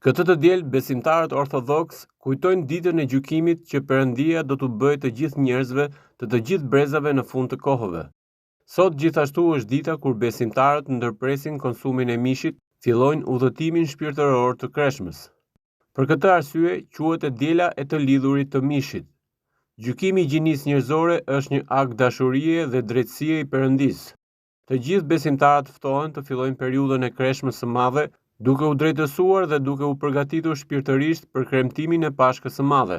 Këtë të diel, besimtarët orthodoks kujtojnë ditën e gjykimit që Perëndia do t'u bëjë të gjithë njerëzve, të gjithë brezave në fund të kohëve. Sot gjithashtu është dita kur besimtarët ndërpresin konsumin e mishit, fillojnë udhëtimin shpirtëror të Kreshmës. Për këtë arsye, quhet e diela e të lidhurit të mishit. Gjykimi i gjinisë njerëzore është një akt dashurie dhe drejtësie i Perëndisë. Të gjithë besimtarët ftohen të fillojnë periudhën e Kreshmës së Madhe, duke u drejtësuar dhe duke u përgatitur shpirtërisht për kremtimin e Pashkës së Madhe.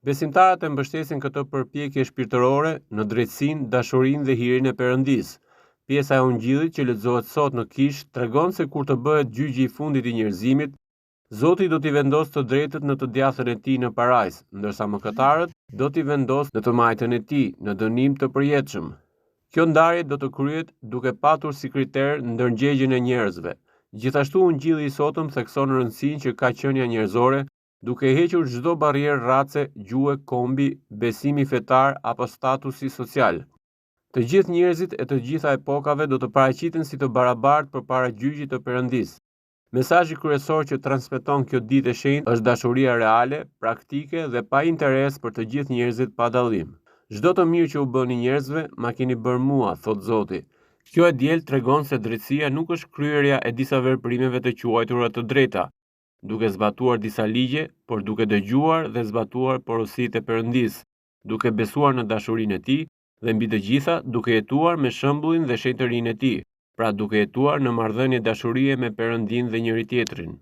Besimtarët e mbështesin këtë përpjekje shpirtërore në drejtësinë, dashurinë dhe hirin e Perëndisë. Pjesa e Ungjillit që lexohet sot në Kish tregon se kur të bëhet gjyqi i fundit i njerëzimit, Zoti do t'i vendosë të drejtët në të djathën e tij në parajs, ndërsa mëkatarët do t'i vendosë në të majtën e tij në dënim të përjetshëm. Kjo ndarje do të kryhet duke patur si kriter ndërngjegjjen e njerëzve. Gjithashtu Ungjilli i sotëm thekson rëndësinë që ka qenia njerëzore, duke hequr çdo barrierë race, gjuhe, kombi, besimi fetar apo statusi social. Të gjithë njerëzit e të gjitha epokave do të paraqiten si të barabartë përpara gjyqit të Perëndisë. Mesazhi kryesor që transmeton kjo ditë e shenjtë është dashuria reale, praktike dhe pa interes për të gjithë njerëzit pa dallim. Çdo të mirë që u bëni njerëzve, ma keni bërë mua, thot Zoti. Kjo e diel tregon se drejtësia nuk është kryerja e disa veprimeve të quajtura të drejta, duke zbatuar disa ligje, por duke dëgjuar dhe zbatuar porositë e Perëndisë, duke besuar në dashurinë e tij dhe mbi të gjitha duke jetuar me shembullin dhe shenjtërinë e tij, pra duke jetuar në marrëdhënie dashurie me Perëndin dhe njëri tjetrin.